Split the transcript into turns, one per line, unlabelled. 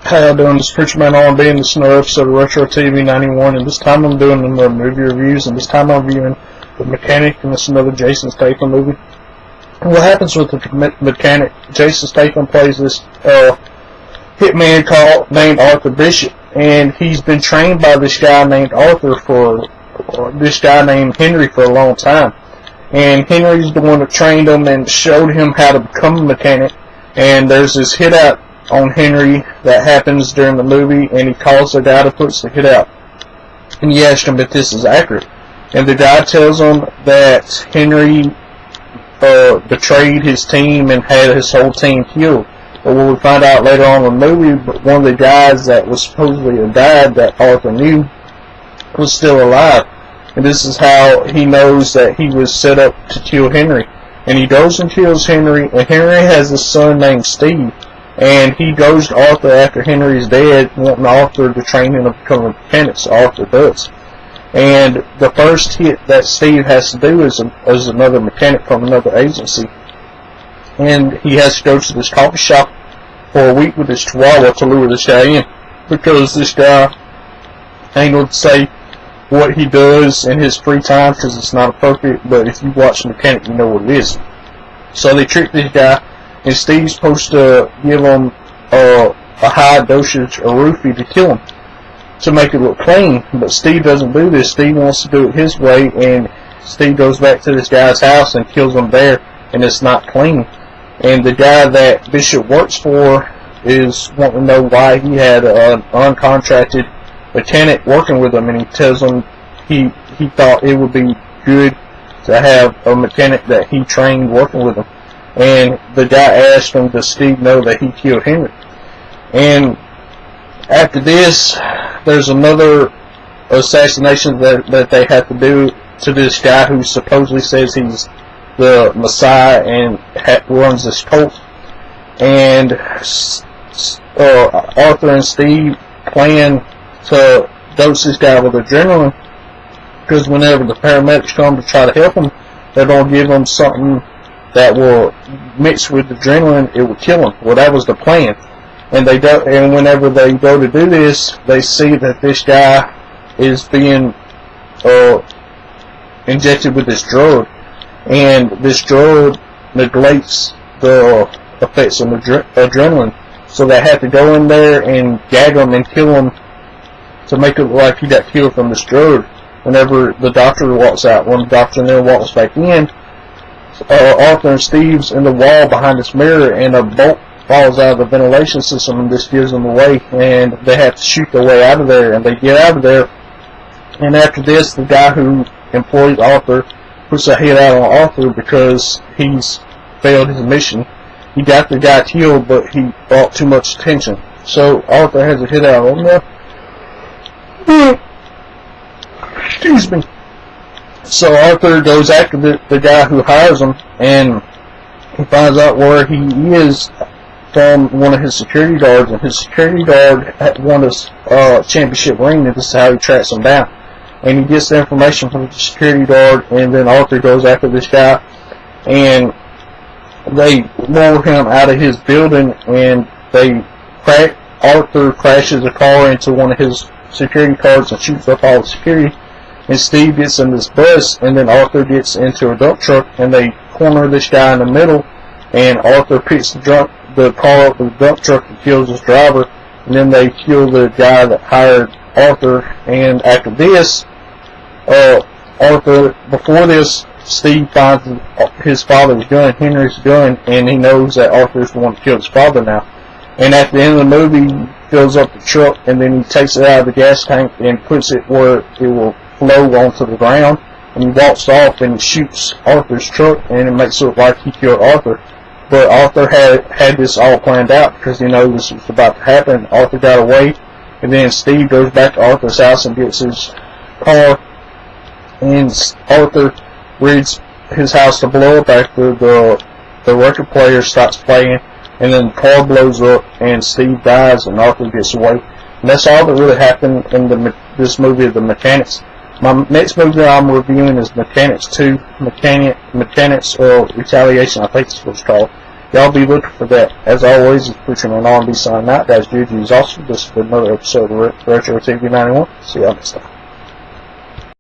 How y'all doing? This is Preacher Man R&B, and this is another episode of Retro TV 91, and this time I'm doing another movie reviews, and this time I'm reviewing The Mechanic, and this is another Jason Statham movie. And what happens with The Mechanic, Jason Statham plays this hitman named Arthur Bishop, and he's been trained by this guy named Henry for a long time. And Henry's the one that trained him and showed him how to become a mechanic, and there's this hit out on Henry that happens during the movie, and he calls the guy that puts the hit out, and he asks him if this is accurate, and the guy tells him that Henry betrayed his team and had his whole team killed. But what we find out later on in the movie, one of the guys that was supposedly died that Arthur knew was still alive, and this is how he knows that he was set up to kill Henry. And he goes and kills Henry, and Henry has a son named Steve. And he goes to Arthur after Henry's dead, wanting Arthur to train him to become a mechanic, so Arthur does. And the first hit that Steve has to do is another mechanic from another agency. And he has to go to this coffee shop for a week with his chihuahua to lure this guy in, because this guy ain't going to say what he does in his free time because it's not appropriate, but if you watch the Mechanic, you know what it is. So they trick this guy, and Steve's supposed to give him a high dosage of roofie to kill him, to make it look clean. But Steve doesn't do this. Steve wants to do it his way, and Steve goes back to this guy's house and kills him there, and it's not clean. And the guy that Bishop works for is wanting to know why he had an uncontracted mechanic working with him, and he tells him he thought it would be good to have a mechanic that he trained working with him. And the guy asked him, does Steve know that he killed Henry? And after this, there's another assassination that they have to do to this guy who supposedly says he's the Messiah and runs this cult. And Arthur and Steve plan to dose this guy with adrenaline, because whenever the paramedics come to try to help him, they're going to give him something that will mix with adrenaline, it will kill him. Well, that was the plan. And whenever they go to do this, they see that this guy is being injected with this drug, and this drug neglects the effects of adrenaline. So they have to go in there and gag him and kill him to make it look like he got killed from this drug. Whenever the doctor walks out, when the doctor then walks back in, Arthur and Steve's in the wall behind this mirror, and a bolt falls out of the ventilation system, and this gives them away, and they have to shoot their way out of there, and they get out of there. And after this, the guy who employs Arthur puts a hit out on Arthur because he's failed his mission. He got the guy killed, but he brought too much attention. So Arthur has a hit out on him. Excuse me. So Arthur goes after the guy who hires him, and he finds out where he is from one of his security guards, and his security guard had won a championship ring, and this is how he tracks him down. And he gets the information from the security guard, and then Arthur goes after this guy, and they lure him out of his building, and Arthur crashes a car into one of his security cars and shoots up all the security. And Steve gets in this bus, and then Arthur gets into a dump truck, and they corner this guy in the middle, and Arthur picks the car up with the dump truck and kills his driver, and then they kill the guy that hired Arthur. And after this, before this, Steve finds his father's gun, Henry's gun, and he knows that Arthur's the one that killed his father now. And at the end of the movie, he fills up the truck, and then he takes it out of the gas tank and puts it where it will flow onto the ground, and he walks off and shoots Arthur's truck, and it makes it look like he killed Arthur. But Arthur had this all planned out because he knows this was about to happen. Arthur got away, and then Steve goes back to Arthur's house and gets his car, and Arthur reads his house to blow up after the record player stops playing, and then the car blows up, and Steve dies, and Arthur gets away. And that's all that really happened in this movie of The Mechanics. My next movie I'm reviewing is Mechanics 2, Mechanics Retaliation, I think it's what it's called. Y'all be looking for that. As always, it's Preacherman R&B signing out. Guys, Juju is awesome. This is another episode of Retro TV 91. See y'all next time.